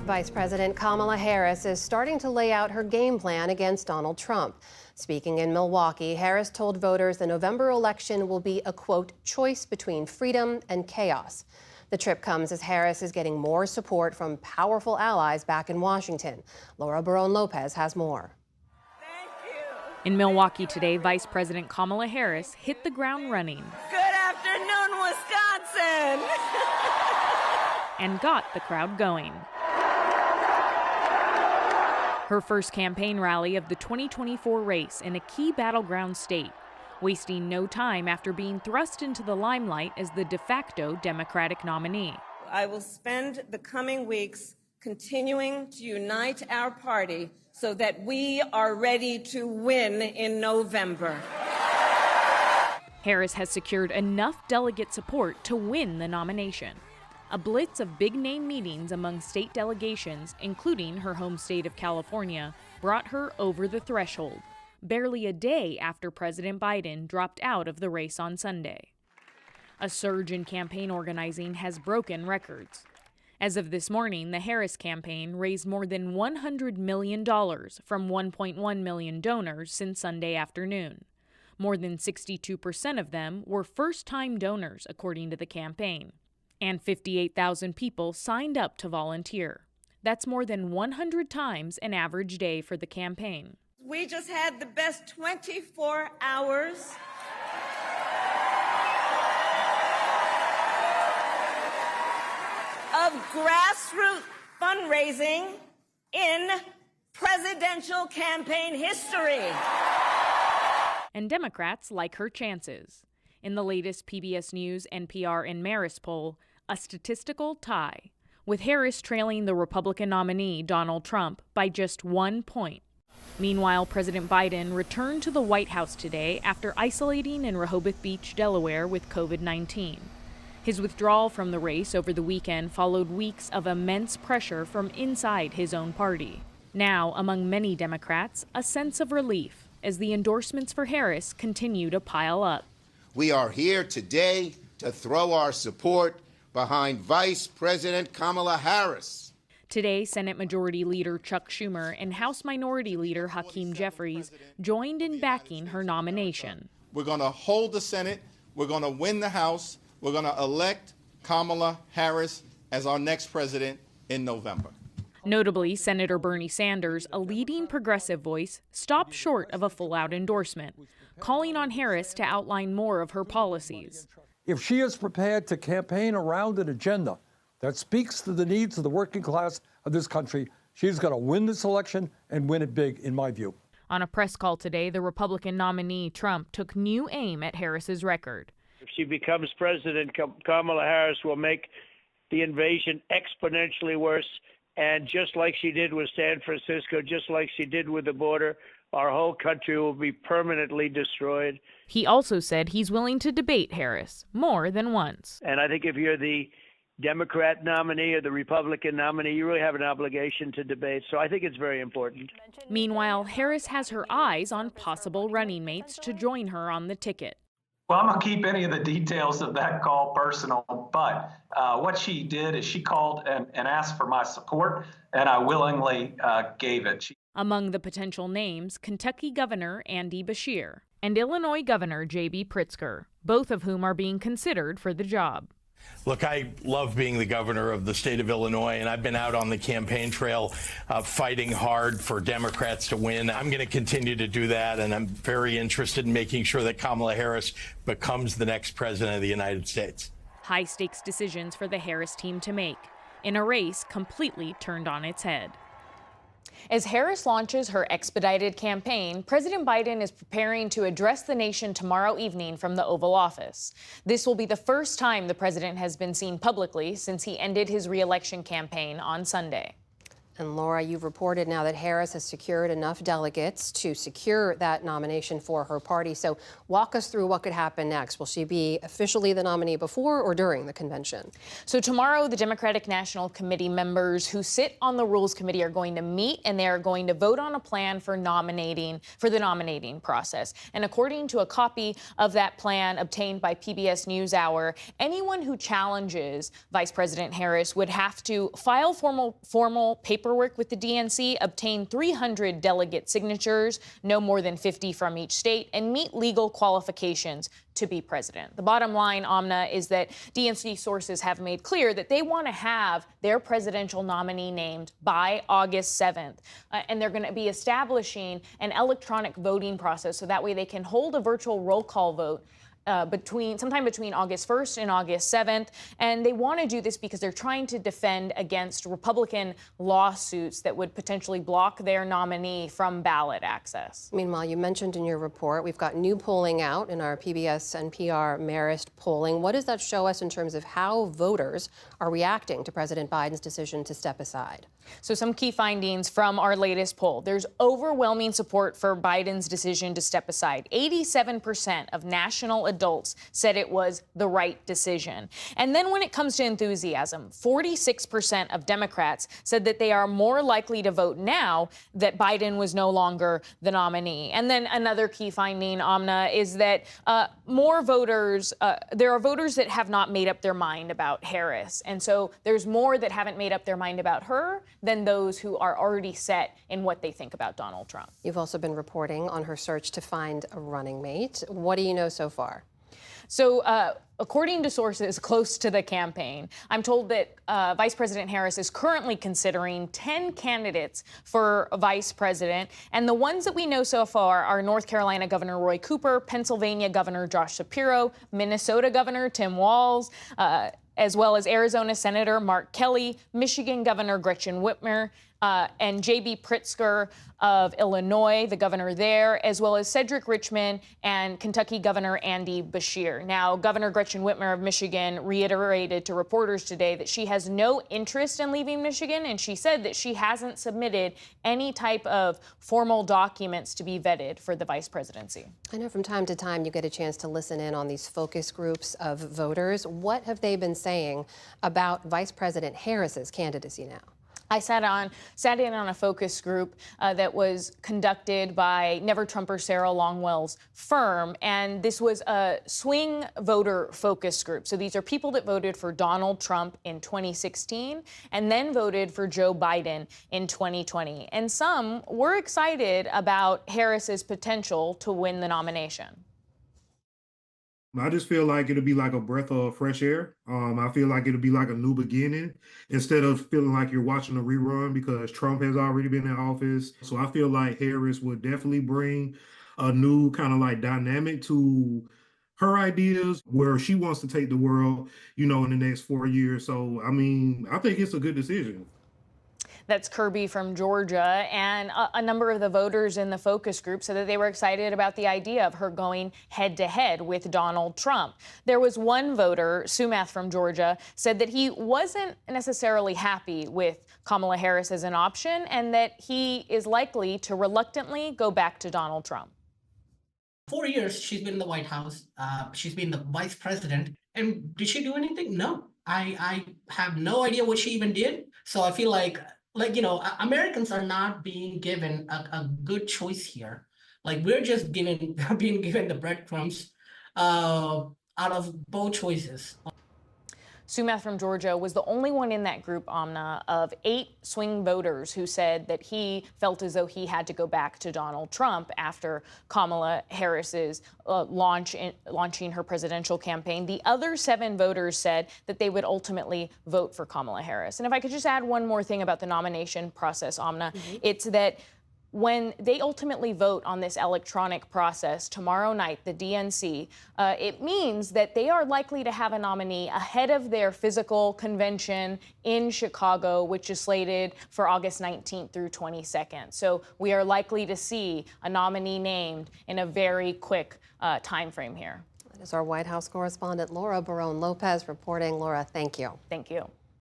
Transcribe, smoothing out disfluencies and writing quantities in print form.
Vice President Kamala Harris is starting to lay out her game plan against Donald Trump. Speaking in Milwaukee, Harris told voters the November election will be a, quote, choice between freedom and chaos. The trip comes as Harris is getting more support from powerful allies back in Washington. Laura Barone-Lopez has more. In Milwaukee today, Vice President Kamala Harris hit the ground running. Good afternoon, Wisconsin! And got the crowd going. Her first campaign rally of the 2024 race in a key battleground state, wasting no time after being thrust into the limelight as the de facto Democratic nominee. I will spend the coming weeks continuing to unite our party so that we are ready to win in November. Harris has secured enough delegate support to win the nomination. A blitz of big-name meetings among state delegations, including her home state of California, brought her over the threshold, barely a day after President Biden dropped out of the race on Sunday. A surge in campaign organizing has broken records. As of this morning, the Harris campaign raised more than $100 million from 1.1 million donors since Sunday afternoon. More than 62% of them were first-time donors, according to the campaign. And 58,000 people signed up to volunteer. That's more than 100 times an average day for the campaign. We just had the best 24 hours of grassroots fundraising in presidential campaign history. And Democrats like her chances. In the latest PBS News, NPR, and Marist poll, a statistical tie, with Harris trailing the Republican nominee, Donald Trump, by just 1 point. Meanwhile, President Biden returned to the White House today after isolating in Rehoboth Beach, Delaware, with COVID-19. His withdrawal from the race over the weekend followed weeks of immense pressure from inside his own party. Now, among many Democrats, a sense of relief as the endorsements for Harris continue to pile up. We are here today to throw our support behind Vice President Kamala Harris. Today, Senate Majority Leader Chuck Schumer and House Minority Leader Hakeem Jeffries joined in backing her nomination. We're going to hold the Senate. We're going to win the House. We're going to elect Kamala Harris as our next president in November. Notably, Senator Bernie Sanders, a leading progressive voice, stopped short of a full-out endorsement, calling on Harris to outline more of her policies. If she is prepared to campaign around an agenda that speaks to the needs of the working class of this country, she's going to win this election and win it big, in my view. On a press call today, the Republican nominee, Trump, took new aim at Harris's record. If she becomes president, Kamala Harris will make the invasion exponentially worse. And just like she did with San Francisco, just like she did with the border, our whole country will be permanently destroyed. He also said he's willing to debate Harris more than once. And I think if you're the Democrat nominee or the Republican nominee, you really have an obligation to debate. So I think it's very important. Meanwhile, Harris has her eyes on possible running mates to join her on the ticket. Well, I'm going to keep any of the details of that call personal, but what she did is she called and asked for my support, and I willingly gave it. Among the potential names, Kentucky Governor Andy Beshear and Illinois Governor J.B. Pritzker, both of whom are being considered for the job. Look, I love being the governor of the state of Illinois, and I've been out on the campaign trail fighting hard for Democrats to win. I'm going to continue to do that, and I'm very interested in making sure that Kamala Harris becomes the next president of the United States. High-stakes decisions for the Harris team to make in a race completely turned on its head. As Harris launches her expedited campaign, President Biden is preparing to address the nation tomorrow evening from the Oval Office. This will be the first time the president has been seen publicly since he ended his re-election campaign on Sunday. And Laura, you've reported now that Harris has secured enough delegates to secure that nomination for her party. So walk us through what could happen next. Will she be officially the nominee before or during the convention? So tomorrow, the Democratic National Committee members who sit on the Rules Committee are going to meet, and they are going to vote on a plan for the nominating process. And according to a copy of that plan obtained by PBS NewsHour, anyone who challenges Vice President Harris would have to file formal paperwork with the DNC, obtain 300 delegate signatures, no more than 50 from each state, and meet legal qualifications to be president. The bottom line, Amna, is that DNC sources have made clear that they want to have their presidential nominee named by August 7th. And they're going to be establishing an electronic voting process so that way they can hold a virtual roll call vote sometime between August 1st and August 7th. And they want to do this because they're trying to defend against Republican lawsuits that would potentially block their nominee from ballot access. Meanwhile, you mentioned in your report, we've got new polling out in our PBS NPR Marist polling. What does that show us in terms of how voters are reacting to President Biden's decision to step aside? So some key findings from our latest poll. There's overwhelming support for Biden's decision to step aside. 87% of national adults said it was the right decision. And then when it comes to enthusiasm, 46% of Democrats said that they are more likely to vote now that Biden was no longer the nominee. And then another key finding, Amna, is that there are voters that have not made up their mind about Harris. And so there's more that haven't made up their mind about her than those who are already set in what they think about Donald Trump. You've also been reporting on her search to find a running mate. What do you know so far? So according to sources close to the campaign, I'm told that Vice President Harris is currently considering 10 candidates for vice president. And the ones that we know so far are North Carolina Governor Roy Cooper, Pennsylvania Governor Josh Shapiro, Minnesota Governor Tim Walz, as well as Arizona Senator Mark Kelly, Michigan Governor Gretchen Whitmer, and J.B. Pritzker of Illinois, the governor there, as well as Cedric Richmond and Kentucky Governor Andy Beshear. Now, Governor Gretchen Whitmer of Michigan reiterated to reporters today that she has no interest in leaving Michigan, and she said that she hasn't submitted any type of formal documents to be vetted for the vice presidency. I know from time to time you get a chance to listen in on these focus groups of voters. What have they been saying about Vice President Harris's candidacy now? I sat in on a focus group that was conducted by Never Trumper Sarah Longwell's firm, and this was a swing voter focus group. So these are people that voted for Donald Trump in 2016 and then voted for Joe Biden in 2020. And some were excited about Harris's potential to win the nomination. I just feel like it'll be like a breath of fresh air. I feel like it'll be like a new beginning instead of feeling like you're watching a rerun because Trump has already been in office. So I feel like Harris would definitely bring a new kind of like dynamic to her ideas where she wants to take the world, in the next 4 years. So, I think it's a good decision. That's Kirby from Georgia, and a number of the voters in the focus group said that they were excited about the idea of her going head-to-head with Donald Trump. There was one voter, Sumath from Georgia, said that he wasn't necessarily happy with Kamala Harris as an option and that he is likely to reluctantly go back to Donald Trump. 4 years she's been in the White House. She's been the vice president. And did she do anything? No. I have no idea what she even did. So I feel like Americans are not being given a good choice here. Like we're just being given the breadcrumbs out of both choices. Sumath from Georgia was the only one in that group, Amna, of 8 swing voters who said that he felt as though he had to go back to Donald Trump after Kamala Harris's launching her presidential campaign. The other 7 voters said that they would ultimately vote for Kamala Harris. And if I could just add one more thing about the nomination process, Amna, it's that when they ultimately vote on this electronic process tomorrow night, the DNC, it means that they are likely to have a nominee ahead of their physical convention in Chicago, which is slated for August 19th through 22nd. So we are likely to see a nominee named in a very quick time frame here. That is our White House correspondent, Laura Barone Lopez, reporting. Laura, thank you. Thank you.